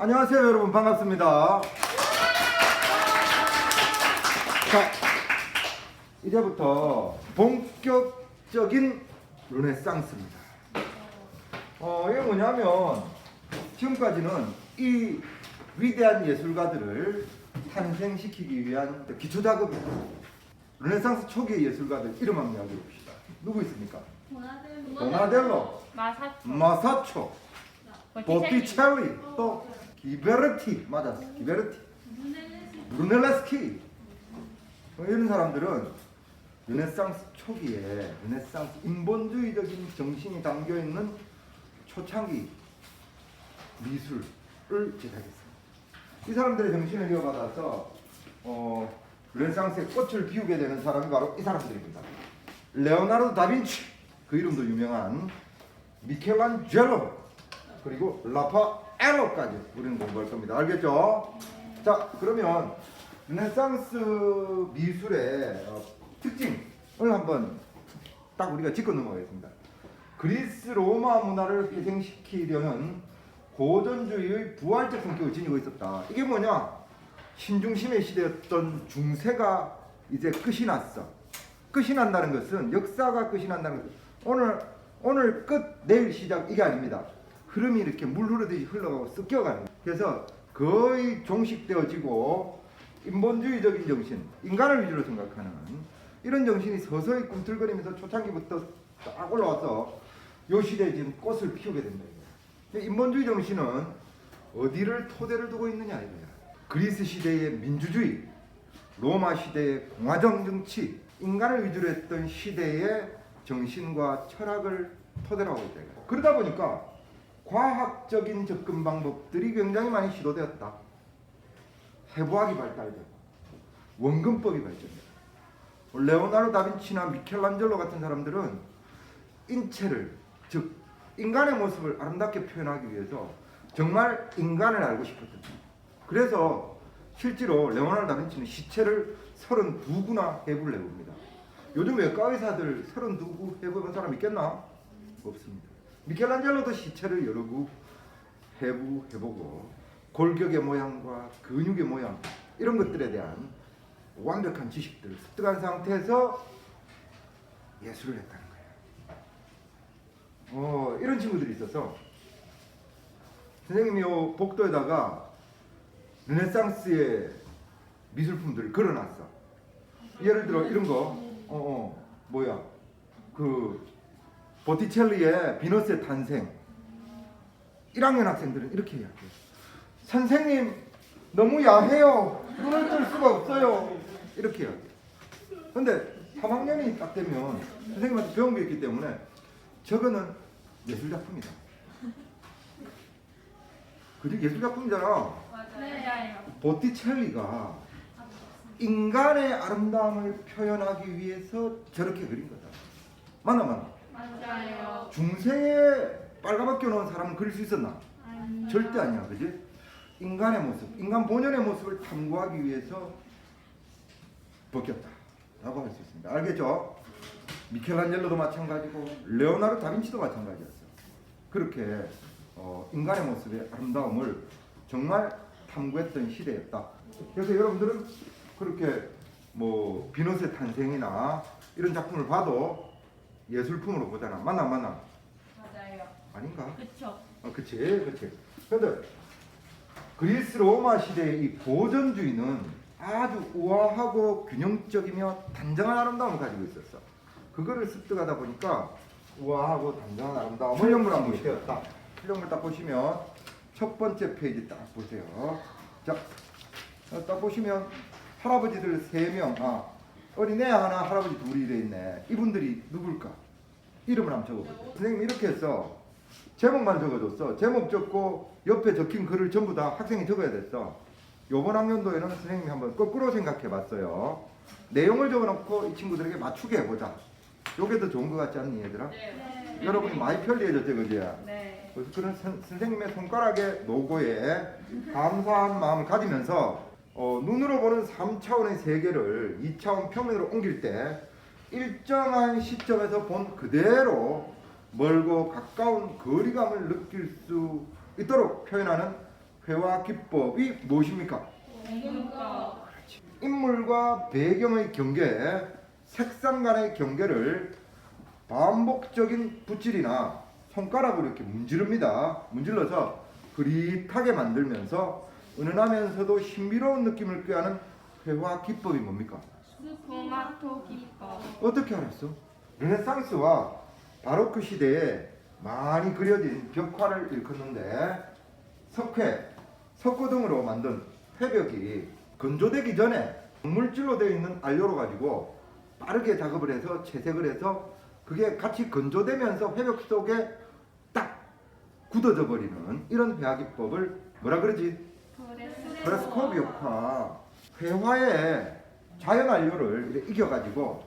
안녕하세요 여러분, 반갑습니다. 자, 이제부터 본격적인 르네상스입니다. 이게 뭐냐면 지금까지는 이 위대한 예술가들을 탄생시키기 위한 기초작업이에요. 르네상스 초기의 예술가들 이름 한번 이야기해 봅시다. 누구 있습니까? 도나델로, 마사초, 보티첼리, 또 기베르티, 맞았어, 기베르티, 브루넬레스키. 이런 사람들은 르네상스 초기에 르네상스 인본주의적인 정신이 담겨 있는 초창기 미술을 제작했어요. 이 사람들의 정신을 이어받아서 르네상스의 꽃을 피우게 되는 사람이 바로 이 사람들입니다. 레오나르도 다빈치, 그 이름도 유명한 미켈란젤로, 그리고 라파엘로까지 우리는 공부할 겁니다. 알겠죠? 자, 그러면 르네상스 미술의 특징을 한번 딱 우리가 짚고 넘어가겠습니다. 그리스 로마 문화를 회생시키려는 고전주의의 부활적 성격을 지니고 있었다. 이게 뭐냐? 신중심의 시대였던 중세가 이제 끝이 났어. 끝이 난다는 것은, 역사가 끝이 난다는 것은 오늘 끝, 내일 시작, 이게 아닙니다. 흐름이 이렇게 물 흐르듯이 흘러가고 섞여가는 거예요. 그래서 거의 종식되어지고 인본주의적인 정신, 인간을 위주로 생각하는 이런 정신이 서서히 꿈틀거리면서 초창기부터 딱 올라와서 요 시대에 지금 꽃을 피우게 된다 이거야. 인본주의 정신은 어디를 토대를 두고 있느냐 이거야. 그리스 시대의 민주주의, 로마 시대의 공화정 정치, 인간을 위주로 했던 시대의 정신과 철학을 토대로 하고 있다 이거야. 그러다 보니까 과학적인 접근 방법들이 굉장히 많이 시도되었다. 해부학이 발달되고 원근법이 발전되고, 레오나르도 다빈치나 미켈란젤로 같은 사람들은 인체를, 즉 인간의 모습을 아름답게 표현하기 위해서 정말 인간을 알고 싶었던 거예요. 그래서 실제로 레오나르도 다빈치는 시체를 32구나 해부를 해봅니다. 요즘 외과 의사들 32구 해부한 사람 있겠나? 없습니다. 미켈란젤로도 시체를 여러 구 해부해보고 골격의 모양과 근육의 모양, 이런 것들에 대한 완벽한 지식들을 습득한 상태에서 예술을 했다는 거예요. 이런 친구들이 있어서 선생님이 요 복도에다가 르네상스의 미술품들을 걸어놨어. 예를 들어 이런 거, 뭐야, 그 보티첼리의 비너스의 탄생. 1학년 학생들은 이렇게 이야기해요. 선생님, 너무 야해요. 눈을 뜰 수가 없어요. 이렇게 이야기해요. 근데 3학년이 딱 되면 선생님한테 배운 게 있기 때문에 저거는 예술작품이다. 그게 예술작품이잖아. 맞아요. 보티첼리가 인간의 아름다움을 표현하기 위해서 저렇게 그린 거다. 맞나? 맞아요. 중세에 빨가벗겨 놓은 사람은 그릴 수 있었나? 아니요. 절대 아니야, 그지? 인간의 모습, 인간 본연의 모습을 탐구하기 위해서 벗겼다라고 할 수 있습니다. 알겠죠? 미켈란젤로도 마찬가지고 레오나르도 다빈치도 마찬가지였어. 그렇게 인간의 모습의 아름다움을 정말 탐구했던 시대였다. 그래서 여러분들은 그렇게 뭐 비너스의 탄생이나 이런 작품을 봐도 예술품으로 보잖아. 맞나? 맞아요. 아닌가? 그쵸. 그치. 근데 그리스 로마 시대의 이 고전주의는 아주 우아하고 균형적이며 단정한 아름다움을 가지고 있었어. 그거를 습득하다 보니까 우아하고 단정한 아름다움을 필력물 한 것이 되었다. 필력물 딱 보시면 첫 번째 페이지 딱 보세요. 자, 딱 보시면 할아버지들 3명, 어린애 하나, 할아버지 둘이 돼 있네. 이분들이 누굴까? 이름을 한번 적어보세요. 선생님이 이렇게 해서 제목만 적어줬어. 제목 적고 옆에 적힌 글을 전부 다 학생이 적어야 됐어. 요번 학년도에는 선생님이 한번 거꾸로 생각해 봤어요. 내용을 적어놓고 이 친구들에게 맞추게 해보자. 요게 더 좋은 것 같지 않니 얘들아? 네. 여러분이 많이 편리해졌죠, 그지? 네. 그래서 그런 선생님의 손가락의 노고에 감사한 마음을 가지면서 눈으로 보는 3차원의 세계를 2차원 표면으로 옮길 때 일정한 시점에서 본 그대로 멀고 가까운 거리감을 느낄 수 있도록 표현하는 회화 기법이 무엇입니까? 공문법. 인물과 배경의 경계, 색상 간의 경계를 반복적인 붓질이나 손가락으로 이렇게 문지릅니다. 문질러서 그릿하게 만들면서 은은하면서도 신비로운 느낌을 꾀하는 회화 기법이 뭡니까? 스포마토 기법. 어떻게 알았어? 르네상스와 바로크 시대에 많이 그려진 벽화를 일컫는데 석회, 석고 등으로 만든 회벽이 건조되기 전에 물질로 되어 있는 안료로 가지고 빠르게 작업을 해서 채색을 해서 그게 같이 건조되면서 회벽 속에 딱 굳어져 버리는 이런 회화 기법을 뭐라 그러지? 프레스코 벽화. 회화에 자연 안료를 이렇게 이겨가지고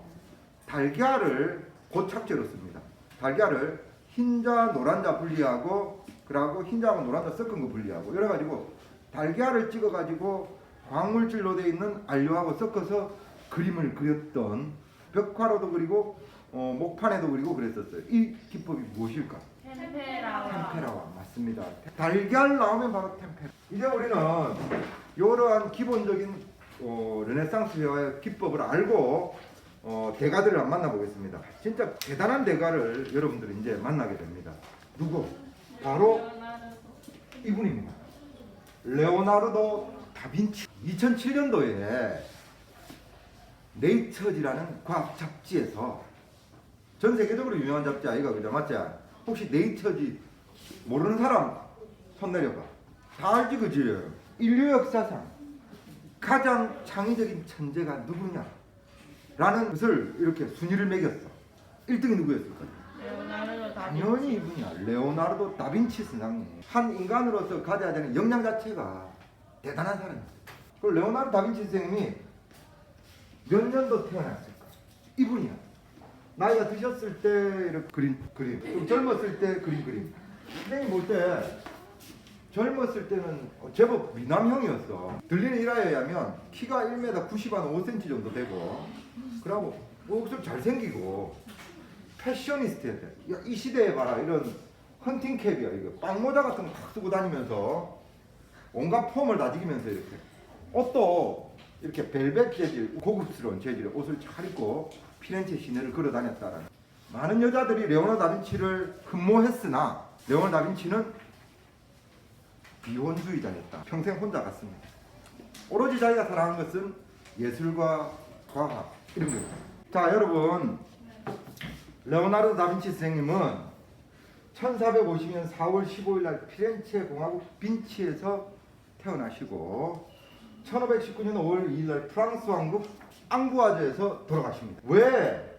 달걀을 고착제로 씁니다. 달걀을 흰자, 노란자 분리하고 그러고 흰자하고 노란자 섞은 거 분리하고 이래가지고 달걀을 찍어가지고 광물질로 되어 있는 안료하고 섞어서 그림을 그렸던 벽화로도 그리고 목판에도 그리고 그랬었어요. 이 기법이 무엇일까? 템페라와 맞습니다. 달걀 나오면 바로 템페라. 이제 우리는 이러한 기본적인 르네상스 회화의 기법을 알고 대가들을 안 만나보겠습니다. 진짜 대단한 대가를 여러분들이 이제 만나게 됩니다. 누구? 바로 이분입니다. 레오나르도 다빈치. 2007년도에 네이처지라는 과학 잡지에서 전 세계적으로 유명한 잡지 아이가 그죠? 맞지? 혹시 네이처지 모르는 사람 손 내려봐. 다 알지 그지? 인류 역사상 가장 창의적인 천재가 누구냐? 라는 것을 이렇게 순위를 매겼어. 1등이 누구였을까요? 레오나르도 당연히 이분이야. 레오나르도 다빈치 선생님. 한 인간으로서 가져야 되는 역량 자체가 대단한 사람이었어요. 그 레오나르도 다빈치 선생님이 몇 년도 태어났을까? 이분이야. 나이가 드셨을 때 이렇게 그림. 좀 젊었을 때 그림. 선생님 볼 때 젊었을 때는 제법 미남형이었어. 들리는 일화에 의하면 키가 1m 90한 5cm 정도 되고 그러고 목소리 잘생기고 패셔니스트였대. 이 시대에 봐라 이런 헌팅캡이야. 이거 빵모자 같은 거 탁 쓰고 다니면서 온갖 폼을 다지기면서 이렇게 옷도 이렇게 벨벳 재질, 고급스러운 재질의 옷을 잘 입고 피렌체 시내를 걸어 다녔다라는. 많은 여자들이 레오나르도 다빈치를 흠모했으나 레오나르도 다빈치는 비혼주의자였다. 평생 혼자 갔습니다. 오로지 자기가 사랑한 것은 예술과 과학 이런 거예요. 자 여러분, 레오나르도 다빈치 선생님은 1450년 4월 15일 날 피렌체 공화국 빈치에서 태어나시고 1519년 5월 2일 날 프랑스 왕국 앙부아즈에서 돌아가십니다. 왜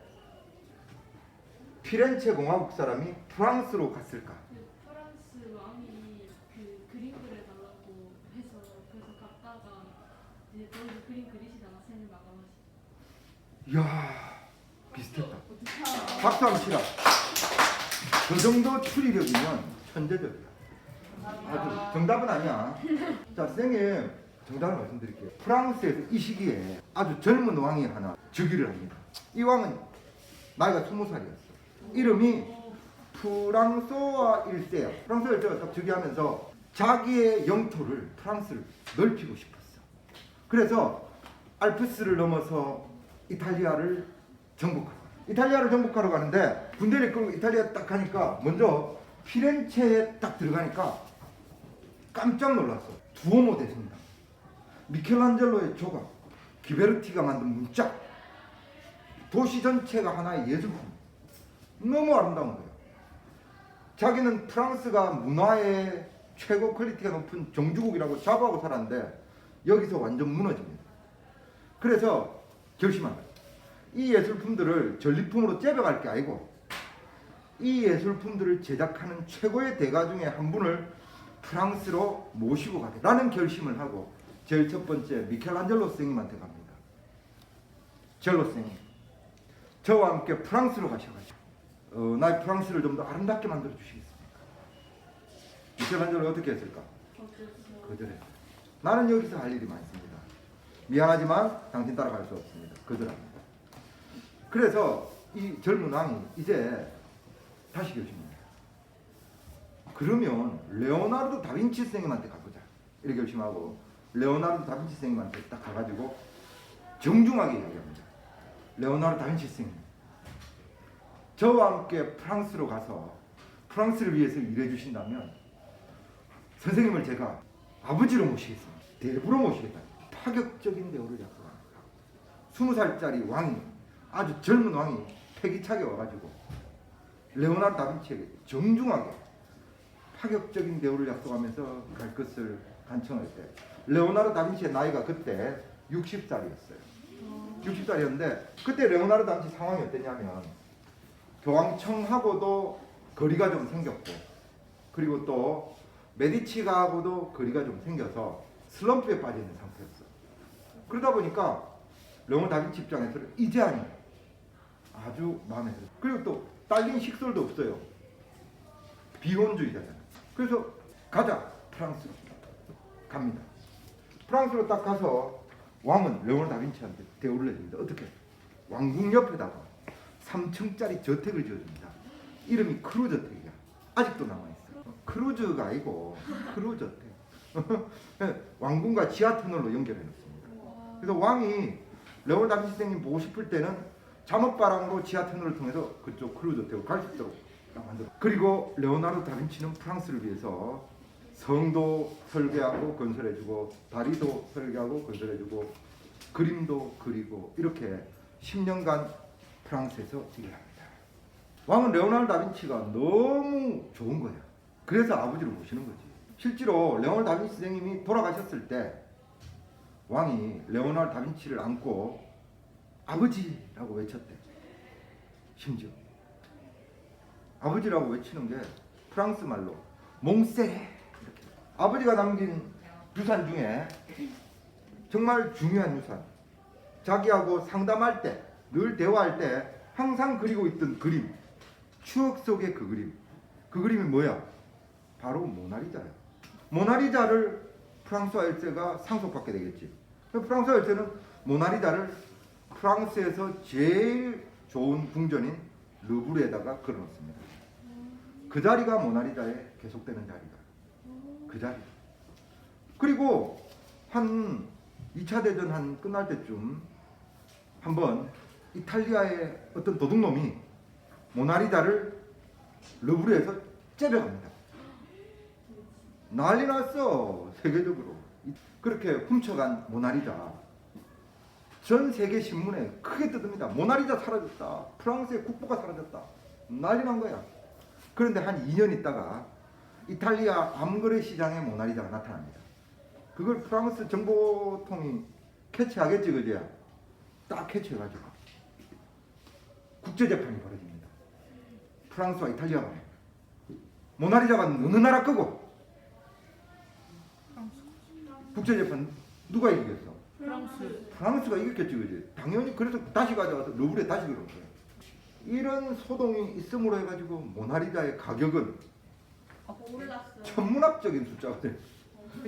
피렌체 공화국 사람이 프랑스로 갔을까? 프랑스 왕이 그 그림 그려달라고 해서 그래서 갔다가 이제 거기서 그림 그리시다가 생을 마감하시. 이야 비슷했다. 어떻게 알아? 박수 한번 치라. 그 정도 추리력이면 천재적이야. 아주 정답은 아니야. 자 선생님 정답을 말씀드릴게요. 프랑스에서 이 시기에 아주 젊은 왕이 하나 즉위를 합니다. 이 왕은 나이가 20살이었어. 이름이 프랑소와 1세야. 프랑소 1세가 딱 즉위하면서 자기의 영토를 프랑스를 넓히고 싶었어. 그래서 알프스를 넘어서 이탈리아를 정복하러 가는데 군대를 끌고 이탈리아 딱 가니까 먼저 피렌체에 딱 들어가니까 깜짝 놀랐어. 두오모 대성당, 미켈란젤로의 조각, 기베르티가 만든 문짝, 도시 전체가 하나의 예술품. 너무 아름다운 거예요. 자기는 프랑스가 문화의 최고 퀄리티가 높은 정주국이라고 자부하고 살았는데 여기서 완전 무너집니다. 그래서 결심한 거예요. 이 예술품들을 전리품으로 재배할 게 아니고 이 예술품들을 제작하는 최고의 대가 중에 한 분을 프랑스로 모시고 가겠다라는 결심을 하고 제일 첫 번째 미켈란젤로 선생님한테 갑니다. 젤로 선생님, 저와 함께 프랑스로 가셔가지고 나의 프랑스를 좀 더 아름답게 만들어 주시겠습니까? 미켈란젤로 어떻게 했을까? 거절했어요. 나는 여기서 할 일이 많습니다. 미안하지만 당신 따라갈 수 없습니다. 거절합니다. 그래서 이 젊은 왕이 이제 다시 결심합니다. 그러면 레오나르도 다빈치 선생님한테 가보자. 이렇게 결심하고 레오나르도 다빈치 선생님한테 딱 가가지고 정중하게 이야기합니다. 레오나르도 다빈치 선생님, 저와 함께 프랑스로 가서 프랑스를 위해서 일해 주신다면 선생님을 제가 아버지로 모시겠습니다. 대부로 모시겠다. 파격적인 대우를 약속합니다. 20살짜리 왕이, 아주 젊은 왕이 패기차게 와가지고 레오나르도 다빈치에게 정중하게 파격적인 대우를 약속하면서 갈 것을 간청할 때, 레오나르도 다빈치의 나이가 그때 60살이었어요. 60살이었는데 그때 레오나르도 다빈치 상황이 어땠냐면 교황청하고도 거리가 좀 생겼고, 그리고 또 메디치가하고도 거리가 좀 생겨서 슬럼프에 빠져 있는 상태였어. 그러다 보니까 레오나르도 다빈치 입장에서는 이 제안이 아주 마음에 들어요. 그리고 또 딸린 식솔도 없어요. 비혼주의자잖아요. 그래서 가자, 프랑스로 갑니다. 프랑스로 딱 가서 왕은 레오나르도 다빈치한테 대우를 해줍니다. 어떻게? 왕궁 옆에다가 3층짜리 저택을 지어줍니다. 이름이 크루저택이야. 아직도 남아있어. 크루즈가 아니고 크루저택. 왕궁과 지하터널로 연결해 놓습니다. 그래서 왕이 레오나르도 다빈치 선생님 보고 싶을 때는 잠옷바람으로 지하터널을 통해서 그쪽 크루저택으로 갈 수 있도록 만들어. 그리고 레오나르도 다빈치는 프랑스를 위해서 성도 설계하고 건설해주고, 다리도 설계하고 건설해주고, 그림도 그리고, 이렇게 10년간 프랑스에서 일을 합니다. 왕은 레오나르도 다빈치가 너무 좋은 거야. 그래서 아버지로 모시는 거지. 실제로 레오나르도 다빈치 선생님이 돌아가셨을 때 왕이 레오나르도 다빈치를 안고 아버지라고 외쳤대. 심지어 아버지라고 외치는 게 프랑스 말로 몽세레, 이렇게. 아버지가 남긴 유산 중에 정말 중요한 유산, 자기하고 상담할 때, 늘 대화할 때 항상 그리고 있던 그림, 추억 속의 그 그림, 그 그림이 뭐야? 바로 모나리자야. 모나리자를 프랑스와 열세가 상속받게 되겠지. 프랑스와 열세는 모나리자를 프랑스에서 제일 좋은 궁전인 르브르에다가 걸어놓습니다. 그 자리가 모나리자에 계속되는 자리다. 그 자리. 그리고 한 2차 대전 한 끝날 때쯤 한번 이탈리아의 어떤 도둑놈이 모나리자를 르브르에서 째려갑니다. 난리 났어, 세계적으로. 그렇게 훔쳐간 모나리자, 전 세계 신문에 크게 뜯습니다. 모나리자 사라졌다. 프랑스의 국보가 사라졌다. 난리 난 거야. 그런데 한 2년 있다가 이탈리아 암거래 시장에 모나리자가 나타납니다. 그걸 프랑스 정보통이 캐치하겠지, 그지? 딱 캐치해가지고 국제재판이 벌어집니다. 프랑스와 이탈리아 간에. 모나리자가 어느 나라 거고? 국제재판 누가 이기겠어? 프랑스. 프랑스가 이겼겠지, 그지? 당연히. 그래서 다시 가져와서 러브레 다시 그런 거예요. 이런 소동이 있음으로 해가지고 모나리자의 가격은 올랐어요. 천문학적인 숫자가 돼.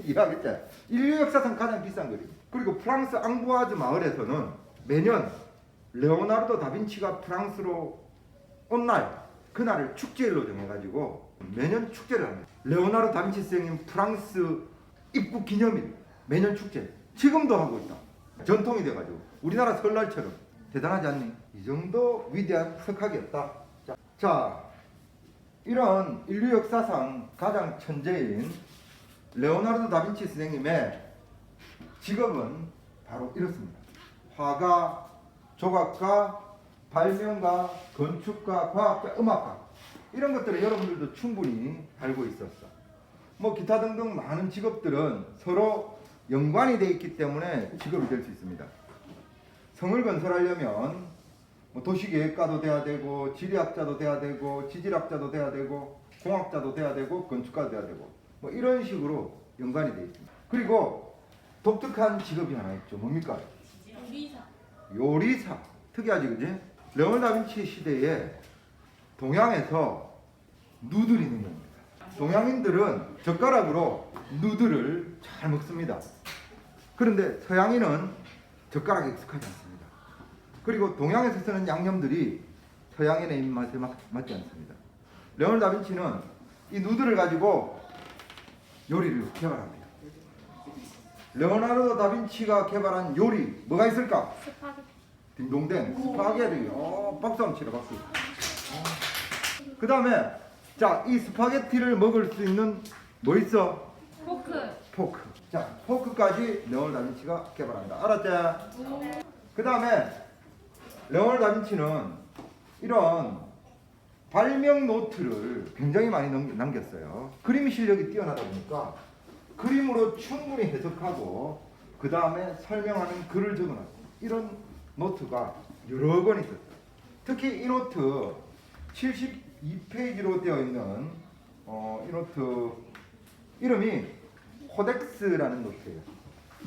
이해하겠지? 인류 역사상 가장 비싼 그림. 그리고 프랑스 앙부아즈 마을에서는 매년 레오나르도 다빈치가 프랑스로 온 날, 그날을 축제일로 정해가지고 매년 축제를 합니다. 레오나르도 다빈치 선생님 프랑스 입국 기념일 매년 축제 지금도 하고 있다. 전통이 돼가지고 우리나라 설날처럼. 대단하지 않니? 이 정도 위대한 석학이었다. 자, 이런 인류 역사상 가장 천재인 레오나르도 다빈치 선생님의 직업은 바로 이렇습니다. 화가, 조각가, 발명가, 건축가, 과학자, 음악가, 이런 것들을 여러분들도 충분히 알고 있었어. 뭐 기타 등등 많은 직업들은 서로 연관이 되어 있기 때문에 직업이 될 수 있습니다. 성을 건설하려면 뭐 도시계획가도 돼야 되고, 지리학자도 돼야 되고, 지질학자도 돼야 되고, 공학자도 돼야 되고, 건축가도 돼야 되고, 뭐 이런 식으로 연관이 되어 있습니다. 그리고 독특한 직업이 하나 있죠. 뭡니까? 요리사. 요리사. 특이하지, 그지? 레오나르도 다빈치 시대에 동양에서 누들이 있는 동양인들은 젓가락으로 누들을 잘 먹습니다. 그런데 서양인은 젓가락에 익숙하지 않습니다. 그리고 동양에서 쓰는 양념들이 서양인의 입맛에 맞지 않습니다. 레오나르도 다빈치는 이 누들을 가지고 요리를 개발합니다. 레오나르도 다빈치가 개발한 요리 뭐가 있을까? 스파게티. 딩동댕 스파게티. 박수 한번 치라 박수. 그 다음에 자, 이 스파게티를 먹을 수 있는 뭐 있어? 포크. 포크. 자, 포크까지 레오나르도 다빈치가 개발한다. 알았지? 그 다음에 레오나르도 다빈치는 이런 발명 노트를 굉장히 많이 남겼어요. 그림 실력이 뛰어나다 보니까 그림으로 충분히 해석하고 그 다음에 설명하는 글을 적어놨고 이런 노트가 여러 권 있었어요. 특히 이 노트 72페이지로 되어 있는 이 노트 이름이 코덱스라는 노트예요.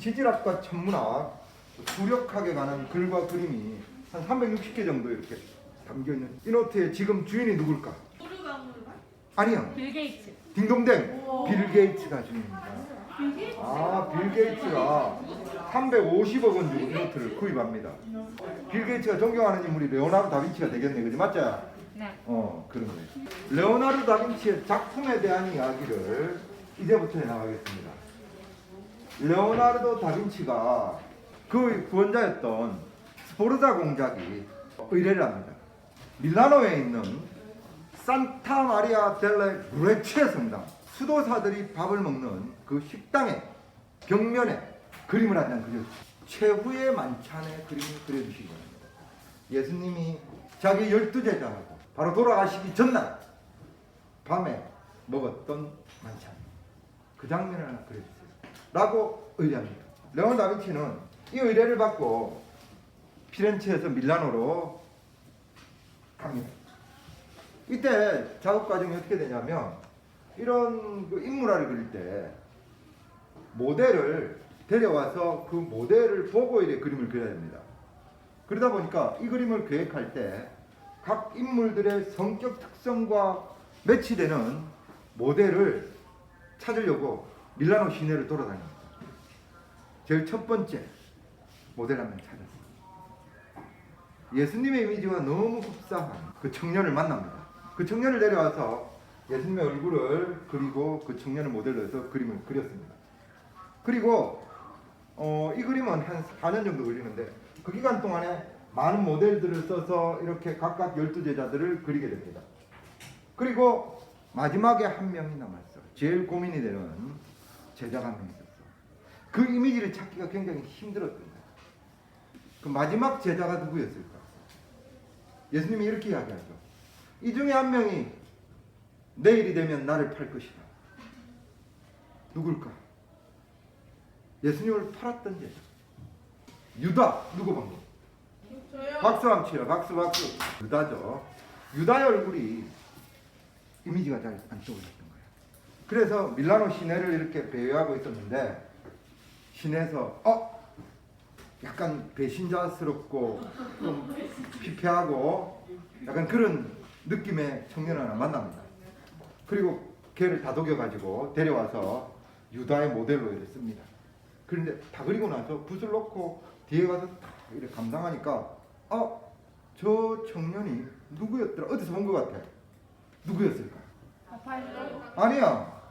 지질학과 천문학 수력학에 관한 글과 그림이 한 360개 정도 이렇게 담겨있는 이 노트의 지금 주인이 누굴까? 무르가 아니요. 빌 게이츠. 딩동댕 빌 게이츠가 주인입니다. 빌 게이츠가 350억 원 주고 이 노트를 구입합니다. 빌 게이츠가 존경하는 인물이 레오나르도 다빈치가 되겠네, 그지 맞죠? 네. 그런 거예요. 레오나르도 다빈치의 작품에 대한 이야기를 이제부터 해나가겠습니다. 레오나르도 다빈치가 그 구원자였던 스포르자 공작이 의뢰를 합니다. 밀라노에 있는 산타 마리아 델레 브레체 성당, 수도사들이 밥을 먹는 그 식당의 벽면에 그림을 한 장 그려주세요. 최후의 만찬의 그림을 그려주시기 바랍니다. 예수님이 자기 12제자하고 바로 돌아가시기 전날 밤에 먹었던 만찬, 그 장면을 하나 그려주세요 라고 의뢰합니다. 레오나르도 다빈치는 이 의뢰를 받고 피렌체에서 밀라노로 갑니다. 이때 작업 과정이 어떻게 되냐면 이런 그 인물화를 그릴 때 모델을 데려와서 그 모델을 보고 이렇게 그림을 그려야 됩니다. 그러다 보니까 이 그림을 계획할 때 각 인물들의 성격 특성과 매치되는 모델을 찾으려고 밀라노 시내를 돌아다닙니다. 제일 첫 번째 모델 한 명 찾았어요. 예수님의 이미지와 너무 흡사한 그 청년을 만납니다. 그 청년을 데려와서 예수님의 얼굴을 그리고 그 청년을 모델로 해서 그림을 그렸습니다. 그리고 이 그림은 한 4년 정도 걸리는데 그 기간 동안에 많은 모델들을 써서 이렇게 각각 12제자들을 그리게 됩니다. 그리고 마지막에 한 명이 남았어. 제일 고민이 되는 제자가 한 명 있었어. 그 이미지를 찾기가 굉장히 힘들었던 거야. 그 마지막 제자가 누구였을까? 예수님이 이렇게 이야기하죠. 이 중에 한 명이 내일이 되면 나를 팔 것이다. 누굴까? 예수님을 팔았던 제자. 유다. 누구 방금? 박수 한번 치라. 박수. 유다죠. 유다의 얼굴이 이미지가 잘 안 떠올랐던 거예요. 그래서 밀라노 시내를 이렇게 배회하고 있었는데 시내에서 약간 배신자스럽고 좀 피폐하고 약간 그런 느낌의 청년을 하나 만납니다. 그리고 걔를 다독여가지고 데려와서 유다의 모델로 이렇게 씁니다. 그런데 다 그리고 나서 붓을 놓고 뒤에 가서 딱 이렇게 감상하니까 저 청년이 누구였더라? 어디서 본 것 같아? 누구였을까? 아파요. 아니야.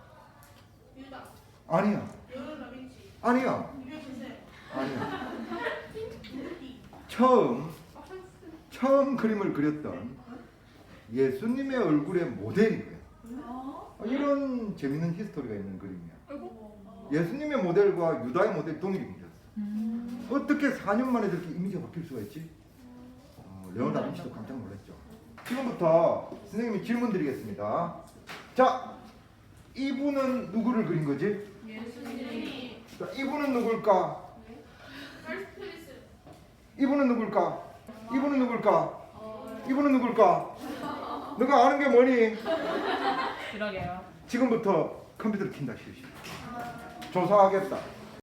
유다. 아니야. 레오나르도 다빈치. 아니야. 유리조세. 아니야. 처음 그림을 그렸던 예수님의 얼굴의 모델이에요. 이런 재밌는 히스토리가 있는 그림이야. 예수님의 모델과 유다의 모델 동일이 그렸어. 어떻게 4년 만에 저렇게 이미지가 바뀔 수가 있지? 레오나르도 다빈치도 깜짝 놀랐죠. 지금부터 선생님이 질문 드리겠습니다. 자, 이분은 누구를 그린 거지? 예수님이. 자, 이분은 누굴까? 칼스트리스. 이분은 누굴까? 이분은 누굴까? 이분은 누굴까? 너가 아는 게 뭐니? 그러게요. 지금부터 컴퓨터를 킨다, 실시. 조사하겠다.